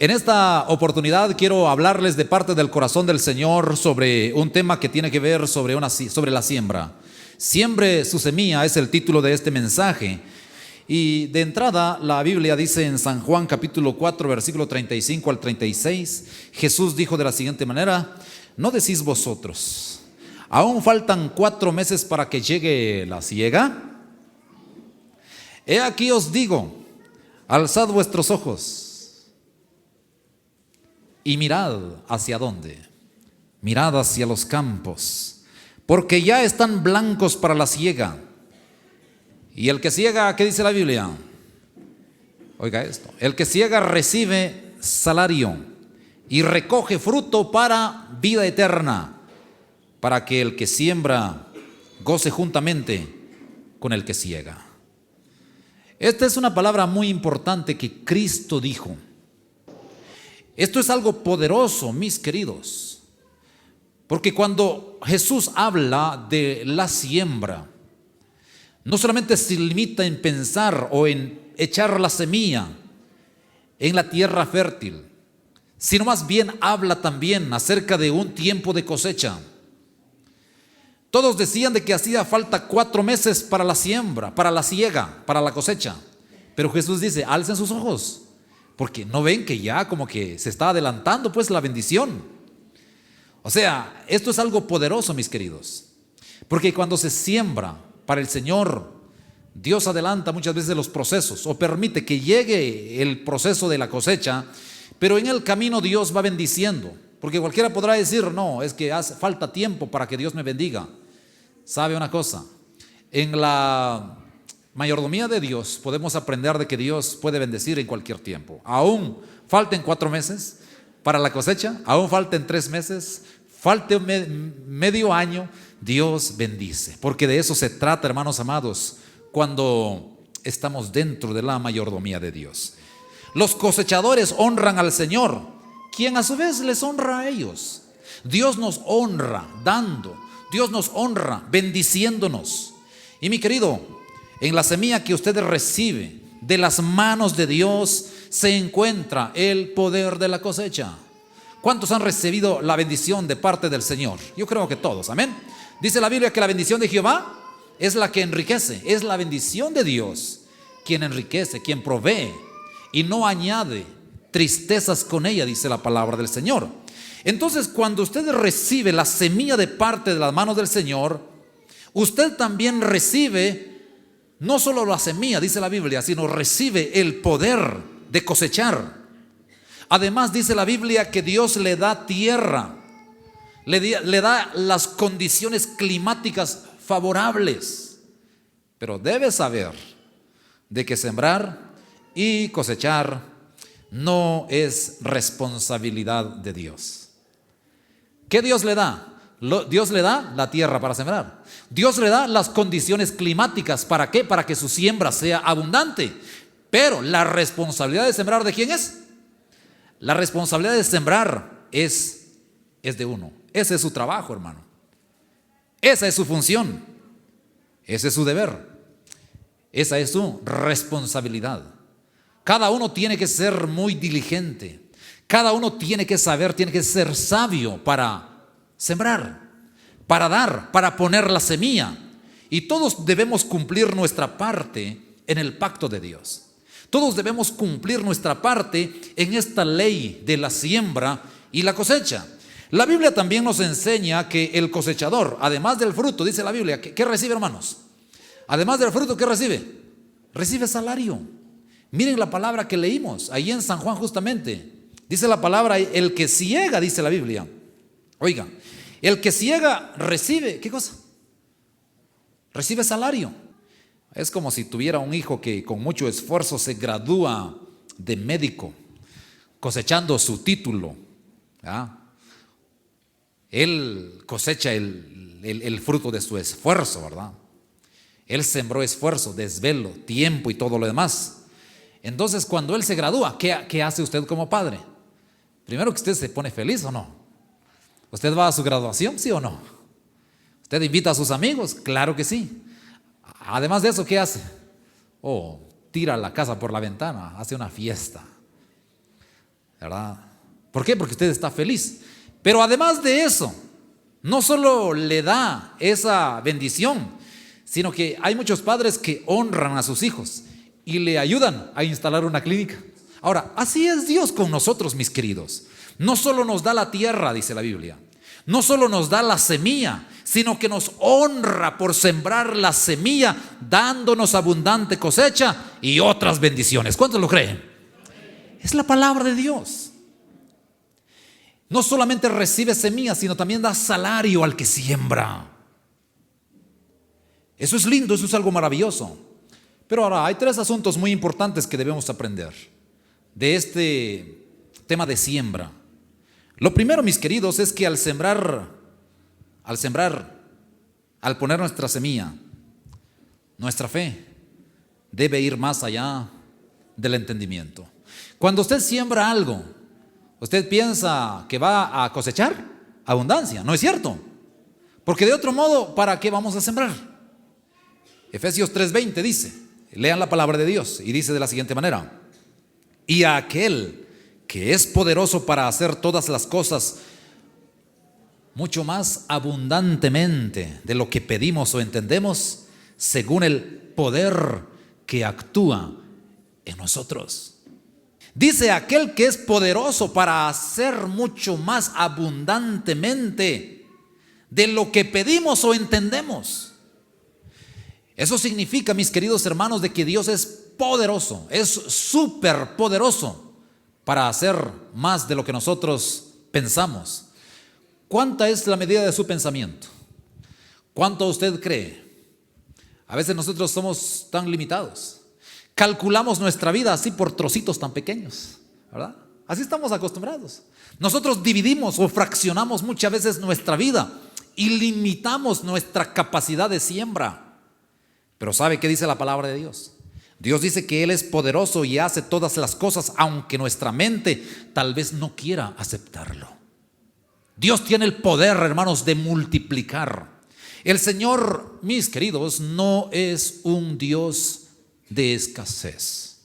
En esta oportunidad quiero hablarles de parte del corazón del Señor sobre un tema que tiene que ver sobre la siembra. Siembre su semilla es el título de este mensaje. Y de entrada la Biblia dice en San Juan capítulo 4 versículo 35 al 36, Jesús dijo de la siguiente manera: ¿no decís vosotros, aún faltan 4 meses para que llegue la siega? He aquí os digo, alzad vuestros ojos y mirad hacia dónde. Mirad hacia los campos, porque ya están blancos para la siega. Y el que siega, ¿qué dice la Biblia? Oiga esto: el que siega recibe salario y recoge fruto para vida eterna, para que el que siembra goce juntamente con el que siega. Esta es una palabra muy importante que Cristo dijo. Esto es algo poderoso, mis queridos, porque cuando Jesús habla de la siembra, no solamente se limita en pensar o en echar la semilla en la tierra fértil, sino más bien habla también acerca de un tiempo de cosecha. Todos decían de que hacía falta 4 meses para la siembra, para la siega, para la cosecha. Pero Jesús dice: alcen sus ojos, porque no ven que ya como que se está adelantando pues la bendición. O sea, esto es algo poderoso, mis queridos, porque cuando se siembra para el Señor, Dios adelanta muchas veces los procesos o permite que llegue el proceso de la cosecha, pero en el camino Dios va bendiciendo. Porque cualquiera podrá decir: no, es que hace falta tiempo para que Dios me bendiga. ¿Sabe una cosa? En la mayordomía de Dios podemos aprender de que Dios puede bendecir en cualquier tiempo. Aún falten 4 meses para la cosecha, aún falten 3 meses, falte medio año, Dios bendice. Porque de eso se trata, hermanos amados, cuando estamos dentro de la mayordomía de Dios. Los cosechadores honran al Señor, quien a su vez les honra a ellos. Dios nos honra dando, Dios nos honra bendiciéndonos. Y mi querido, en la semilla que usted recibe de las manos de Dios se encuentra el poder de la cosecha. ¿Cuántos han recibido la bendición de parte del Señor? Yo creo que todos, amén. Dice la Biblia que la bendición de Jehová es la que enriquece. Es la bendición de Dios quien enriquece, quien provee y no añade tristezas con ella, dice la palabra del Señor. Entonces, cuando usted recibe la semilla de parte de las manos del Señor, usted también recibe no solo la semilla, dice la Biblia, sino recibe el poder de cosechar. Además, dice la Biblia que Dios le da tierra, le da las condiciones climáticas favorables. Pero debe saber de que sembrar y cosechar no es responsabilidad de Dios. ¿Qué Dios le da? Dios le da la tierra para sembrar. Dios le da las condiciones climáticas. ¿Para qué? Para que su siembra sea abundante. Pero la responsabilidad de sembrar, ¿de quién es? La responsabilidad de sembrar es de uno. Ese es su trabajo, hermano. Esa es su función. Ese es su deber. Esa es su responsabilidad. Cada uno tiene que ser muy diligente. Cada uno tiene que saber, tiene que ser sabio para sembrar, para dar, para poner la semilla. Y todos debemos cumplir nuestra parte en el pacto de Dios. Todos debemos cumplir nuestra parte en esta ley de la siembra y la cosecha. La Biblia también nos enseña que el cosechador, además del fruto, dice la Biblia, ¿qué recibe, hermanos? Además del fruto, ¿qué recibe? Recibe salario. Miren la palabra que leímos ahí en San Juan justamente. Dice la palabra: el que ciega, dice la Biblia. Oiga, el que ciega recibe, ¿qué cosa? Recibe salario. Es como si tuviera un hijo que con mucho esfuerzo se gradúa de médico, cosechando su título. Él cosecha el fruto de su esfuerzo, ¿verdad? Él sembró esfuerzo, desvelo, tiempo y todo lo demás. Entonces, cuando él se gradúa, ¿qué hace usted como padre? Primero que usted se pone feliz, ¿o no? ¿Usted va a su graduación, sí o no? ¿Usted invita a sus amigos? Claro que sí. Además de eso, ¿qué hace? Tira la casa por la ventana, hace una fiesta. ¿verdad? ¿Por qué? Porque usted está feliz. Pero además de eso, no solo le da esa bendición, sino que hay muchos padres que honran a sus hijos y le ayudan a instalar una clínica. Ahora, así es Dios con nosotros, mis queridos. No solo nos da la tierra, dice la Biblia, no solo nos da la semilla, sino que nos honra por sembrar la semilla, dándonos abundante cosecha y otras bendiciones. ¿Cuántos lo creen? Es la palabra de Dios. No solamente recibe semillas, sino también da salario al que siembra. Eso es lindo, eso es algo maravilloso. Pero ahora hay 3 asuntos muy importantes que debemos aprender de este tema de siembra. Lo primero, mis queridos, es que al poner nuestra semilla, nuestra fe debe ir más allá del entendimiento. Cuando usted siembra algo, usted piensa que va a cosechar abundancia. No es cierto, porque de otro modo, ¿para qué vamos a sembrar? Efesios 3:20 dice, lean la palabra de Dios, y dice de la siguiente manera: y a aquel que es poderoso para hacer todas las cosas mucho más abundantemente de lo que pedimos o entendemos, según el poder que actúa en nosotros. Dice aquel que es poderoso para hacer mucho más abundantemente de lo que pedimos o entendemos. Eso significa, mis queridos hermanos, de que Dios es poderoso, es súper poderoso para hacer más de lo que nosotros pensamos. ¿Cuánta es la medida de su pensamiento? ¿Cuánto usted cree? A veces nosotros somos tan limitados. Calculamos nuestra vida así por trocitos tan pequeños, ¿verdad? Así estamos acostumbrados. Nosotros dividimos o fraccionamos muchas veces nuestra vida y limitamos nuestra capacidad de siembra. Pero ¿sabe qué dice la palabra de Dios? Dios dice que Él es poderoso y hace todas las cosas, aunque nuestra mente tal vez no quiera aceptarlo. Dios tiene el poder, hermanos, de multiplicar. El Señor, mis queridos, no es un Dios de escasez.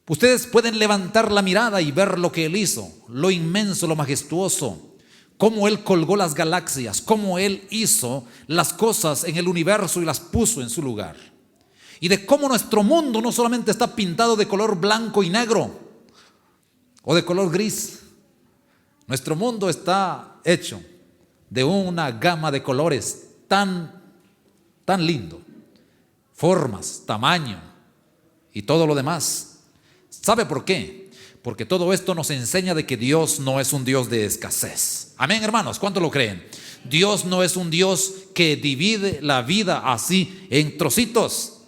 Ustedes pueden levantar la mirada y ver lo que Él hizo, lo inmenso, lo majestuoso, cómo Él colgó las galaxias, cómo Él hizo las cosas en el universo y las puso en su lugar. Y de cómo nuestro mundo no solamente está pintado de color blanco y negro o de color gris. Nuestro mundo está hecho de una gama de colores tan lindo, formas, tamaño y todo lo demás. ¿Sabe por qué? Porque todo esto nos enseña de que Dios no es un Dios de escasez. Amén, hermanos, ¿cuánto lo creen? Dios no es un Dios que divide la vida así en trocitos.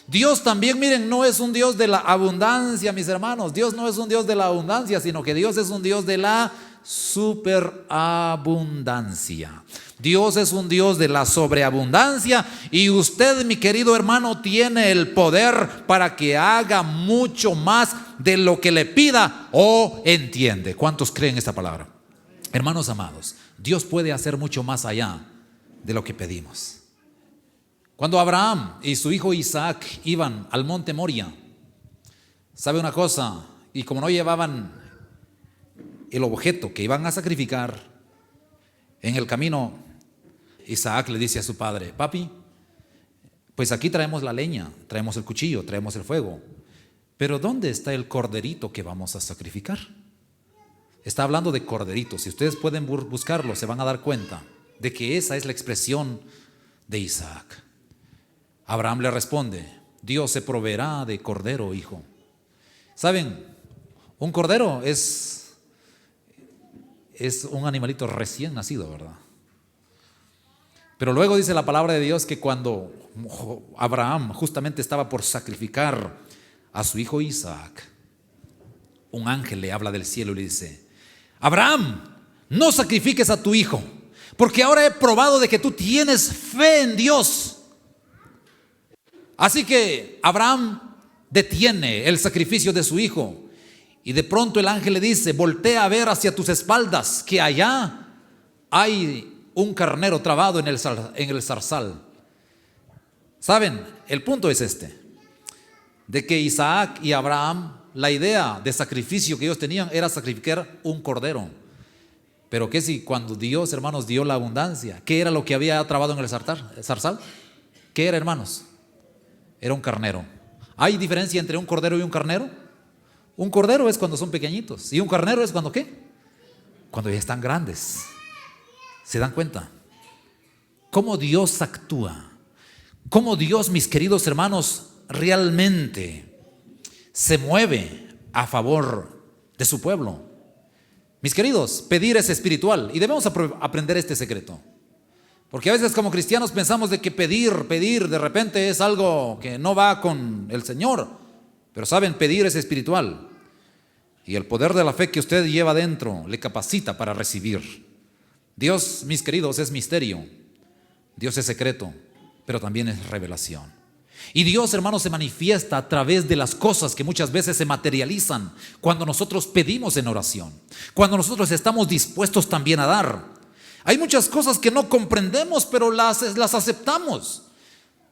Dios también, miren, no es un Dios de la abundancia, mis hermanos. Dios no es un Dios de la abundancia, sino que Dios es un Dios de la superabundancia. Dios es un Dios de la sobreabundancia y usted, mi querido hermano, tiene el poder para que haga mucho más de lo que le pida o entiende. ¿Cuántos creen esta palabra? Hermanos amados, Dios puede hacer mucho más allá de lo que pedimos. Cuando Abraham y su hijo Isaac iban al monte Moria, ¿sabe una cosa? Y como no llevaban el objeto que iban a sacrificar, en el camino Isaac le dice a su padre: papi, pues aquí traemos la leña, traemos el cuchillo, traemos el fuego, pero ¿dónde está el corderito que vamos a sacrificar? Está hablando de corderito. Si ustedes pueden buscarlo, se van a dar cuenta de que esa es la expresión de Isaac. Abraham le responde: Dios se proveerá de cordero, hijo. ¿Saben? Un cordero es un animalito recién nacido, ¿verdad? Pero luego dice la palabra de Dios que cuando Abraham justamente estaba por sacrificar a su hijo Isaac, un ángel le habla del cielo y le dice: Abraham, no sacrifiques a tu hijo, porque ahora he probado de que tú tienes fe en Dios. Así que Abraham detiene el sacrificio de su hijo y de pronto el ángel le dice: voltea a ver hacia tus espaldas, que allá hay un carnero trabado en el zarzal. ¿Saben? El punto es este, de que Isaac y Abraham la idea de sacrificio que ellos tenían era sacrificar un cordero. Pero ¿qué si cuando Dios, hermanos, dio la abundancia? ¿Qué era lo que había trabado en el zarzal? ¿Qué era, hermanos? Era un carnero. ¿Hay diferencia entre un cordero y un carnero? Un cordero es cuando son pequeñitos. ¿Y un carnero es cuando qué? Cuando ya están grandes. ¿Se dan cuenta? ¿Cómo Dios actúa? ¿Cómo Dios, mis queridos hermanos, realmente se mueve a favor de su pueblo? Mis queridos, pedir es espiritual y debemos aprender este secreto. Porque a veces como cristianos pensamos de que pedir de repente es algo que no va con el Señor. Pero saben, pedir es espiritual. Y el poder de la fe que usted lleva dentro le capacita para recibir. Dios, mis queridos, es misterio. Dios es secreto, pero también es revelación. Y Dios, hermanos, se manifiesta a través de las cosas que muchas veces se materializan cuando nosotros pedimos en oración, cuando nosotros estamos dispuestos también a dar. Hay muchas cosas que no comprendemos, pero las aceptamos.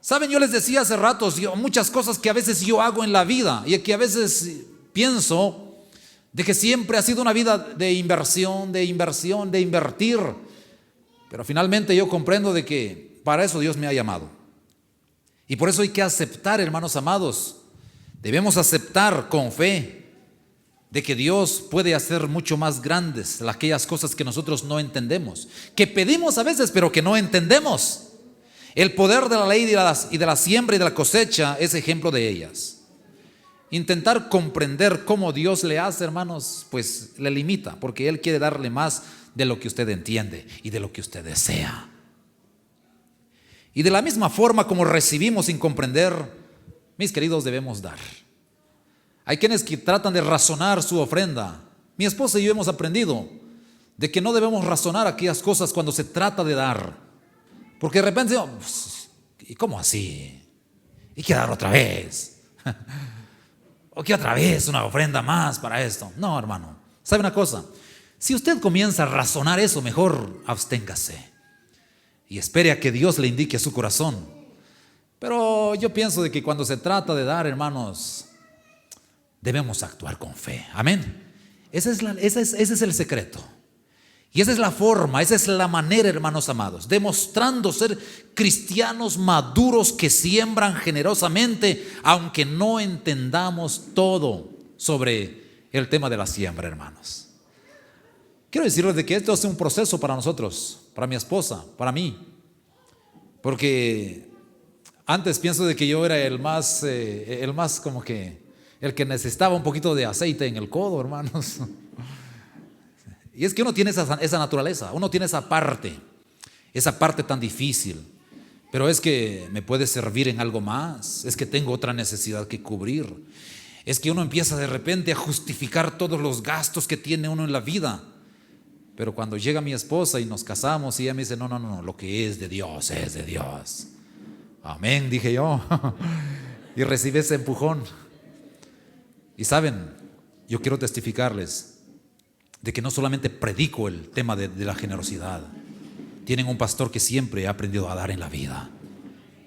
Saben, yo les decía hace ratos, muchas cosas que a veces yo hago en la vida y que a veces pienso de que siempre ha sido una vida de inversión, de invertir. Pero finalmente yo comprendo de que para eso Dios me ha llamado. Y por eso hay que aceptar, hermanos amados, debemos aceptar con fe de que Dios puede hacer mucho más grandes aquellas cosas que nosotros no entendemos, que pedimos a veces pero que no entendemos. El poder de la ley y de la siembra y de la cosecha es ejemplo de ellas. Intentar comprender cómo Dios le hace, hermanos, pues le limita, porque Él quiere darle más de lo que usted entiende y de lo que usted desea. Y de la misma forma como recibimos sin comprender, mis queridos, debemos dar. Hay quienes que tratan de razonar su ofrenda. Mi esposa y yo hemos aprendido de que no debemos razonar aquellas cosas cuando se trata de dar. Porque de repente, ¿y cómo así? ¿Y qué dar otra vez? ¿O qué otra vez una ofrenda más para esto? No, hermano. ¿Sabe una cosa? Si usted comienza a razonar eso, mejor absténgase y espere a que Dios le indique su corazón. Pero yo pienso de que cuando se trata de dar, hermanos, debemos actuar con fe. Amén. Ese es el secreto. Y esa es la forma, esa es la manera, hermanos amados, demostrando ser cristianos maduros que siembran generosamente, aunque no entendamos todo sobre el tema de la siembra, hermanos. Quiero decirles de que esto es un proceso para nosotros, para mi esposa, para mí. Porque antes pienso de que yo era el más como que el que necesitaba un poquito de aceite en el codo, hermanos. Y es que uno tiene esa naturaleza, uno tiene esa parte tan difícil. Pero es que me puede servir en algo más, es que tengo otra necesidad que cubrir. Es que uno empieza de repente a justificar todos los gastos que tiene uno en la vida. Pero cuando llega mi esposa y nos casamos y ella me dice, no, lo que es de Dios es de Dios. Amén, dije yo. Y recibí ese empujón. Y saben, yo quiero testificarles de que no solamente predico el tema de la generosidad. Tienen un pastor que siempre ha aprendido a dar en la vida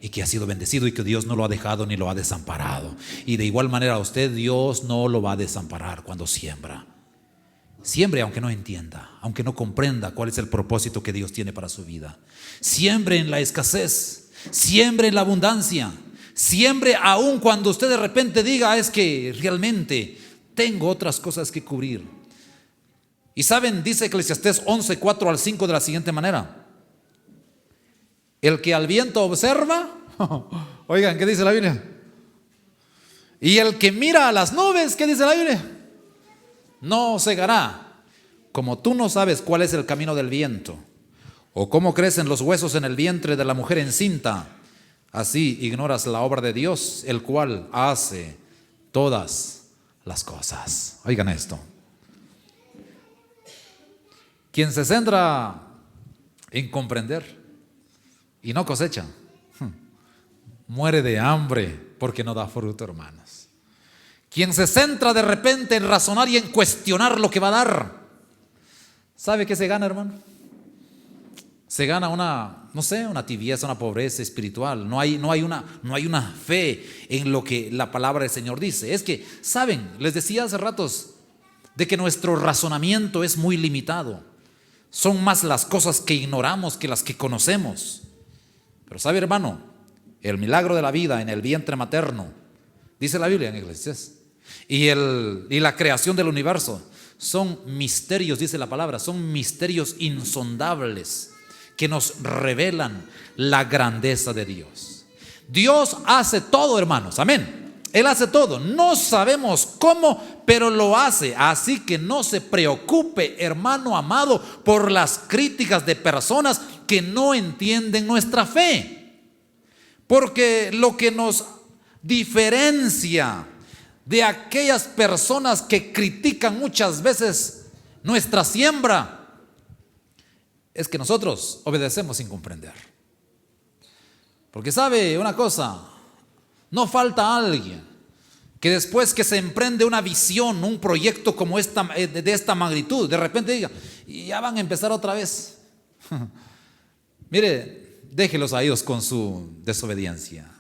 y que ha sido bendecido y que Dios no lo ha dejado ni lo ha desamparado. Y de igual manera a usted Dios no lo va a desamparar cuando siembra. Siembre aunque no entienda, aunque no comprenda cuál es el propósito que Dios tiene para su vida. Siembre en la escasez, siembre en la abundancia, siembre aun cuando usted de repente diga es que realmente tengo otras cosas que cubrir. Y saben, dice Eclesiastés 11, 4 al 5 de la siguiente manera: el que al viento observa, oigan, ¿qué dice la Biblia? Y el que mira a las nubes, ¿qué dice la Biblia? No cegará. Como tú no sabes cuál es el camino del viento, o cómo crecen los huesos en el vientre de la mujer encinta, así ignoras la obra de Dios, el cual hace todas las cosas. Oigan esto. Quien se centra en comprender y no cosecha, muere de hambre porque no da fruto, hermanos. Quien se centra de repente en razonar y en cuestionar lo que va a dar, ¿sabe qué se gana, hermano? Se gana una, no sé, una tibieza, una pobreza espiritual. No hay una fe en lo que la palabra del Señor dice. Es que, ¿saben? Les decía hace ratos de que nuestro razonamiento es muy limitado. Son más las cosas que ignoramos que las que conocemos. Pero ¿sabe, hermano? El milagro de la vida en el vientre materno, dice la Biblia en Eclesiastés, y la creación del universo son misterios, dice la palabra, son misterios insondables que nos revelan la grandeza de Dios. Dios hace todo, hermanos, amén. Él hace todo, no sabemos cómo, pero lo hace. Así que no se preocupe, hermano amado, por las críticas de personas que no entienden nuestra fe. Porque lo que nos diferencia de aquellas personas que critican muchas veces nuestra siembra es que nosotros obedecemos sin comprender. Porque sabe una cosa, no falta alguien que después que se emprende una visión, un proyecto como de esta magnitud, de repente diga, y ya van a empezar otra vez. Mire, déjelos a ellos con su desobediencia,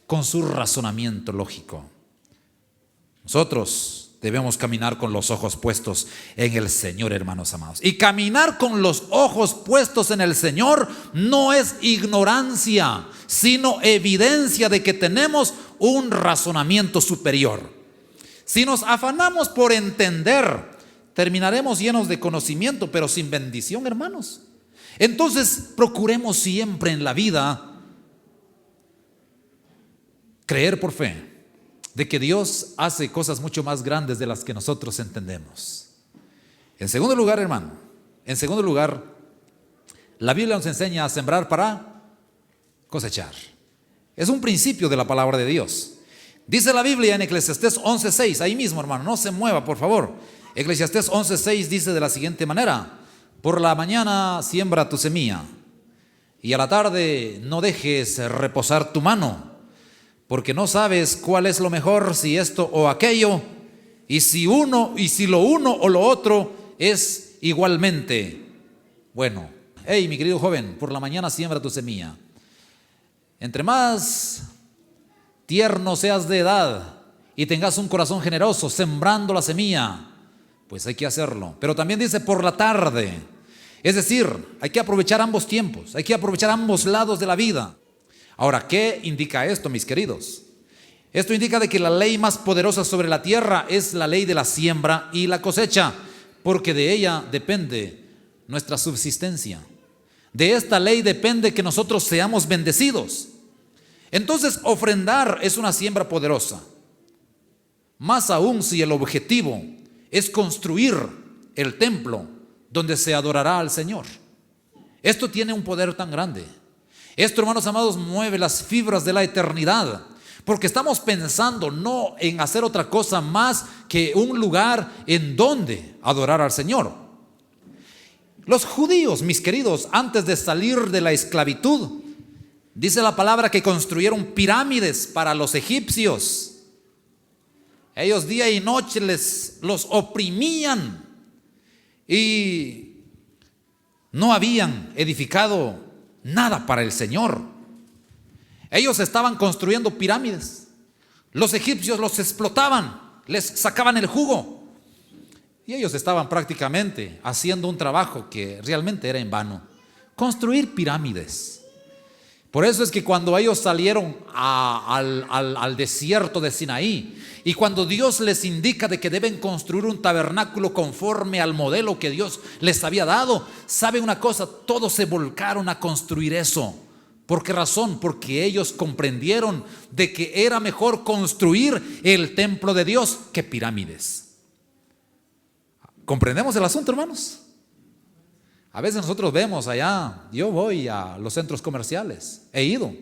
con su razonamiento lógico. Nosotros debemos caminar con los ojos puestos en el Señor, hermanos amados. Y caminar con los ojos puestos en el Señor no es ignorancia, sino evidencia de que tenemos un razonamiento superior. Si nos afanamos por entender, terminaremos llenos de conocimiento, pero sin bendición, hermanos. Entonces, procuremos siempre en la vida creer por fe de que Dios hace cosas mucho más grandes de las que nosotros entendemos. En segundo lugar, hermano, la Biblia nos enseña a sembrar para cosechar. Es un principio de la palabra de Dios. Dice la Biblia en Eclesiastés 11:6, ahí mismo, hermano, no se mueva, por favor. Eclesiastés 11:6 dice de la siguiente manera: por la mañana siembra tu semilla, y a la tarde no dejes reposar tu mano, porque no sabes cuál es lo mejor, si esto o aquello, y si lo uno o lo otro es igualmente bueno. Hey, mi querido joven, por la mañana siembra tu semilla. Entre más tierno seas de edad y tengas un corazón generoso sembrando la semilla, pues hay que hacerlo. Pero también dice por la tarde, es decir, hay que aprovechar ambos tiempos, hay que aprovechar ambos lados de la vida. Ahora, ¿qué indica esto, mis queridos? Esto indica de que la ley más poderosa sobre la tierra es la ley de la siembra y la cosecha, porque de ella depende nuestra subsistencia. De esta ley depende que nosotros seamos bendecidos. Entonces, ofrendar es una siembra poderosa. Más aún si el objetivo es construir el templo donde se adorará al Señor. Esto tiene un poder tan grande. Esto, hermanos amados, mueve las fibras de la eternidad, porque estamos pensando no en hacer otra cosa más que un lugar en donde adorar al Señor. Los judíos, mis queridos, antes de salir de la esclavitud, dice la palabra que construyeron pirámides para los egipcios. Ellos día y noche los oprimían y no habían edificado nada para el Señor. Ellos estaban construyendo pirámides. Los egipcios los explotaban, les sacaban el jugo. Y ellos estaban prácticamente haciendo un trabajo que realmente era en vano. Construir pirámides. Por eso es que cuando ellos salieron al desierto de Sinaí, y cuando Dios les indica de que deben construir un tabernáculo conforme al modelo que Dios les había dado, ¿sabe una cosa? Todos se volcaron a construir eso. ¿Por qué razón? Porque ellos comprendieron de que era mejor construir el templo de Dios que pirámides. ¿Comprendemos el asunto, hermanos? A veces nosotros vemos allá, yo voy a los centros comerciales, he ido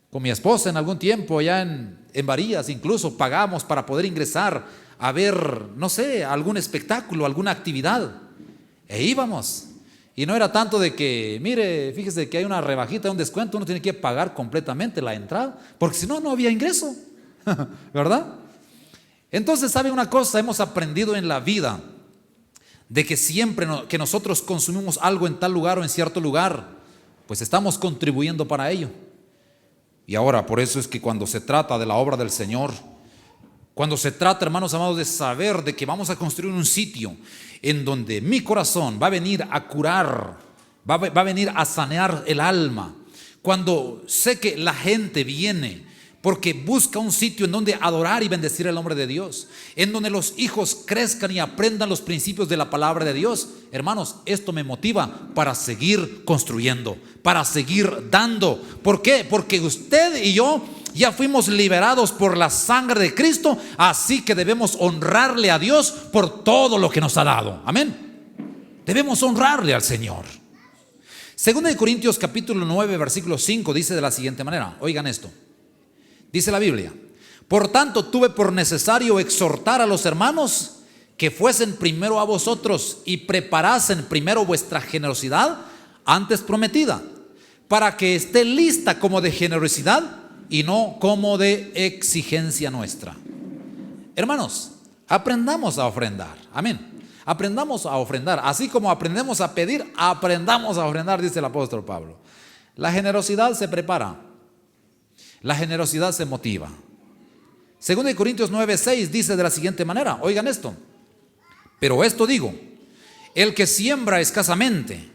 con mi esposa en algún tiempo, allá en Varillas, incluso pagamos para poder ingresar a ver, no sé, algún espectáculo, alguna actividad, e íbamos. Y no era tanto de que, mire, fíjese que hay una rebajita, un descuento, uno tiene que pagar completamente la entrada, porque si no, no había ingreso, ¿verdad? Entonces, ¿sabe una cosa? Hemos aprendido en la vida de que siempre que nosotros consumimos algo en tal lugar o en cierto lugar, pues estamos contribuyendo para ello. Y ahora, por eso es que cuando se trata de la obra del Señor, cuando se trata, hermanos amados, de saber de que vamos a construir un sitio en donde mi corazón va a venir a curar, va a venir a sanear el alma, cuando sé que la gente viene porque busca un sitio en donde adorar y bendecir el nombre de Dios, en donde los hijos crezcan y aprendan los principios de la palabra de Dios, hermanos, esto me motiva para seguir construyendo, para seguir dando. ¿Por qué? Porque usted y yo ya fuimos liberados por la sangre de Cristo, así que debemos honrarle a Dios por todo lo que nos ha dado. Amén. Debemos honrarle al Señor. Segunda de Corintios capítulo 9 versículo 5 dice de la siguiente manera, oigan esto, dice la Biblia: por tanto tuve por necesario exhortar a los hermanos que fuesen primero a vosotros y preparasen primero vuestra generosidad antes prometida, para que esté lista como de generosidad y no como de exigencia nuestra. Hermanos, aprendamos a ofrendar. Amén. Aprendamos a ofrendar. Así como aprendemos a pedir, aprendamos a ofrendar, dice el apóstol Pablo. La generosidad se prepara. La generosidad se motiva. Según de Corintios 9:6 dice de la siguiente manera, oigan esto: pero esto digo, el que siembra escasamente,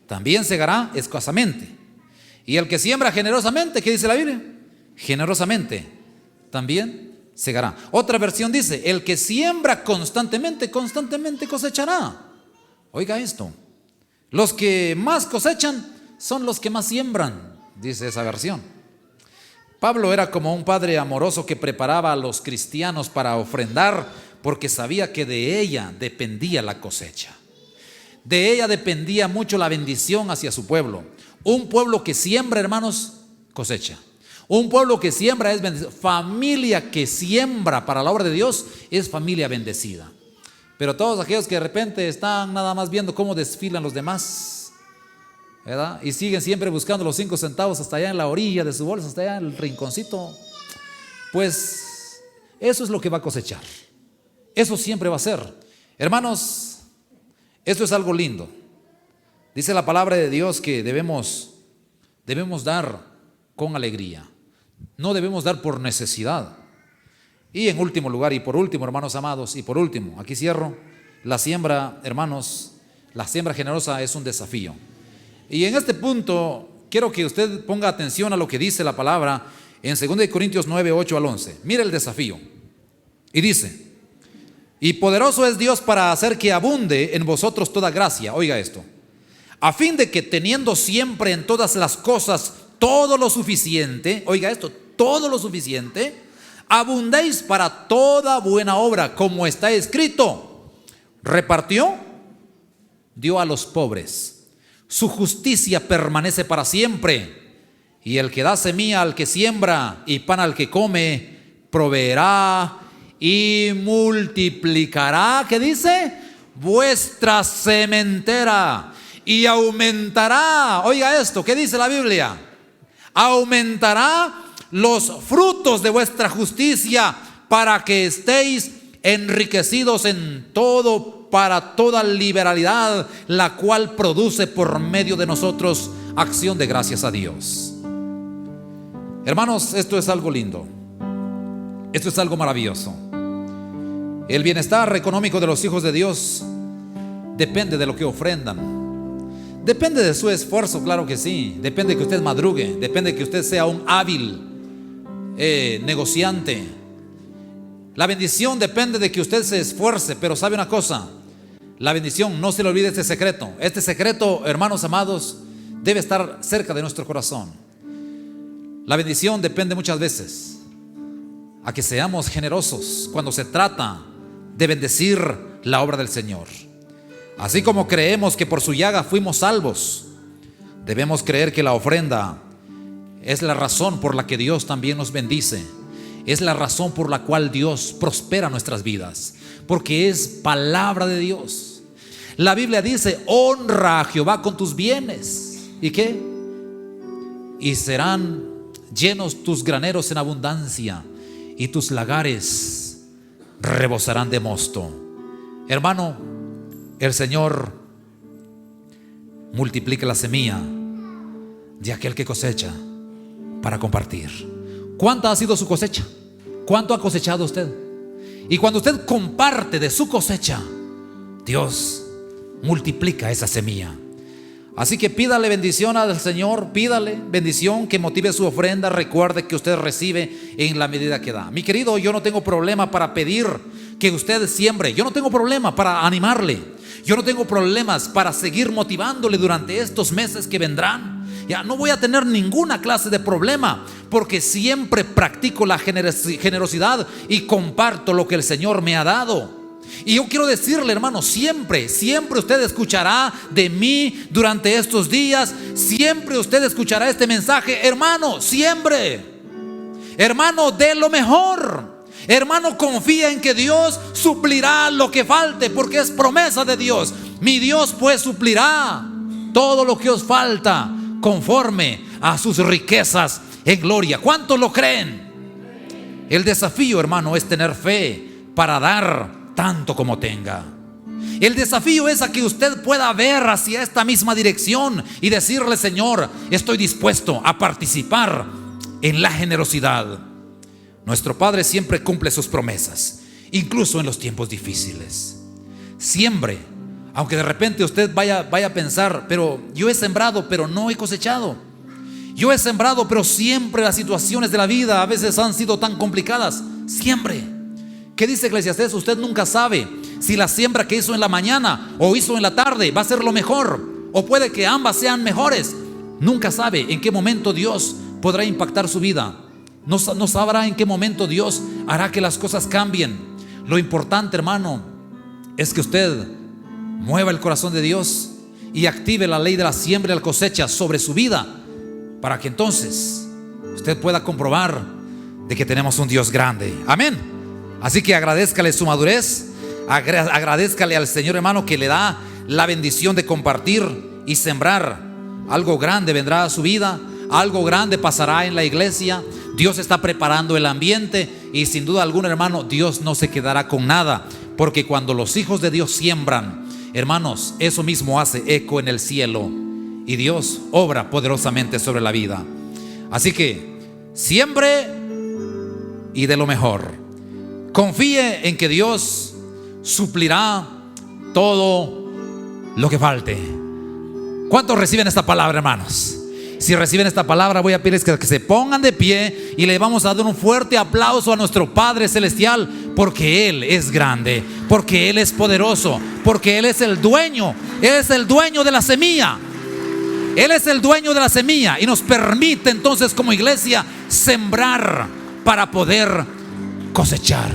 también segará escasamente. Y el que siembra generosamente, ¿qué dice la Biblia? Generosamente, también segará. Otra versión dice, el que siembra constantemente, constantemente cosechará. Oiga esto, los que más cosechan son los que más siembran, dice esa versión. Pablo era como un padre amoroso que preparaba a los cristianos para ofrendar, porque sabía que de ella dependía la cosecha. De ella dependía mucho la bendición hacia su pueblo. Un pueblo que siembra, hermanos, cosecha. Un pueblo que siembra es bendecido. Familia que siembra para la obra de Dios es familia bendecida. Pero todos aquellos que de repente están nada más viendo cómo desfilan los demás, ¿verdad? Y siguen siempre buscando los 5 centavos hasta allá en la orilla de su bolsa, hasta allá en el rinconcito, pues eso es lo que va a cosechar. Eso siempre va a ser. Hermanos, esto es algo lindo. Dice la palabra de Dios que debemos dar con alegría. No debemos dar por necesidad. Y en último lugar, y por último, hermanos amados, y por último, aquí cierro, la siembra, hermanos, la siembra generosa es un desafío. Y en este punto quiero que usted ponga atención a lo que dice la palabra en 2 Corintios 9, 8 al 11. Mire el desafío. Y dice: y poderoso es Dios para hacer que abunde en vosotros toda gracia. Oiga esto: a fin de que teniendo siempre en todas las cosas todo lo suficiente, oiga esto, todo lo suficiente, abundéis para toda buena obra, como está escrito: repartió, dio a los pobres, su justicia permanece para siempre, y el que da semilla al que siembra y pan al que come, proveerá y multiplicará, ¿qué dice? Vuestra sementera, y aumentará, oiga esto, ¿qué dice la Biblia? Aumentará los frutos de vuestra justicia, para que estéis enriquecidos en todo, para toda liberalidad, la cual produce por medio de nosotros acción de gracias a Dios. Hermanos, esto es algo lindo. Esto es algo maravilloso. El bienestar económico de los hijos de Dios depende de lo que ofrendan. Depende de su esfuerzo, claro que sí. Depende de que usted madrugue. Depende de que usted sea un hábil negociante. La bendición depende de que usted se esfuerce. Pero sabe una cosa, la bendición, no se le olvide este secreto. Este secreto, hermanos amados, debe estar cerca de nuestro corazón. La bendición depende muchas veces a que seamos generosos cuando se trata de bendecir la obra del Señor. Así como creemos que por su llaga fuimos salvos, debemos creer que la ofrenda es la razón por la que Dios también nos bendice. Es la razón por la cual Dios prospera nuestras vidas, porque es palabra de Dios. La Biblia dice: honra a Jehová con tus bienes. ¿Y qué? Y serán llenos tus graneros en abundancia, y tus lagares rebosarán de mosto. Hermano, el Señor multiplica la semilla de aquel que cosecha para compartir. ¿Cuánta ha sido su cosecha? ¿Cuánto ha cosechado usted? Y cuando usted comparte de su cosecha, Dios multiplica esa semilla. Así que pídale bendición al Señor, pídale bendición que motive su ofrenda. Recuerde que usted recibe en la medida que da. Mi querido, yo no tengo problema para pedir que usted siembre. Yo no tengo problema para animarle. Yo no tengo problemas para seguir motivándole durante estos meses que vendrán. Ya no voy a tener ninguna clase de problema, porque siempre practico la generosidad y comparto lo que el Señor me ha dado. Y yo quiero decirle, hermano, siempre usted escuchará de mí durante estos días. Siempre usted escuchará este mensaje. Hermano, siembre. Hermano, dé lo mejor. Hermano, confía en que Dios suplirá lo que falte, porque es promesa de Dios. Mi Dios pues suplirá todo lo que os falta conforme a sus riquezas en gloria. ¿Cuántos lo creen? El desafío, hermano, es tener fe para dar tanto como tenga. El desafío es a que usted pueda ver hacia esta misma dirección y decirle: Señor, estoy dispuesto a participar en la generosidad. Nuestro Padre siempre cumple sus promesas, incluso en los tiempos difíciles. Siembre, aunque de repente usted vaya a pensar: pero yo he sembrado, pero no he cosechado. Yo he sembrado, pero siempre las situaciones de la vida a veces han sido tan complicadas. Siembre. ¿Qué dice Eclesiastés? Usted nunca sabe si la siembra que hizo en la mañana o hizo en la tarde va a ser lo mejor, o puede que ambas sean mejores. Nunca sabe en qué momento Dios podrá impactar su vida. No sabrá en qué momento Dios hará que las cosas cambien. Lo importante, hermano, es que usted mueva el corazón de Dios y active la ley de la siembra y la cosecha sobre su vida, para que entonces usted pueda comprobar de que tenemos un Dios grande. Amén. Así que agradézcale su madurez, agradézcale al Señor, hermano, que le da la bendición de compartir y sembrar. Algo grande vendrá a su vida, algo grande pasará en la iglesia. Dios está preparando el ambiente y sin duda alguna, hermano, Dios no se quedará con nada, porque cuando los hijos de Dios siembran, hermanos, eso mismo hace eco en el cielo y Dios obra poderosamente sobre la vida. Así que siembre y de lo mejor. Confíe en que Dios suplirá todo lo que falte. ¿Cuántos reciben esta palabra, hermanos? Si reciben esta palabra, voy a pedirles que se pongan de pie y le vamos a dar un fuerte aplauso a nuestro Padre Celestial, porque Él es grande, porque Él es poderoso, porque Él es el dueño. Él es el dueño de la semilla. Él es el dueño de la semilla y nos permite entonces como iglesia sembrar para poder cosechar.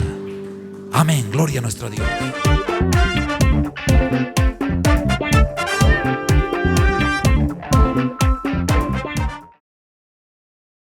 Amén, gloria a nuestro Dios.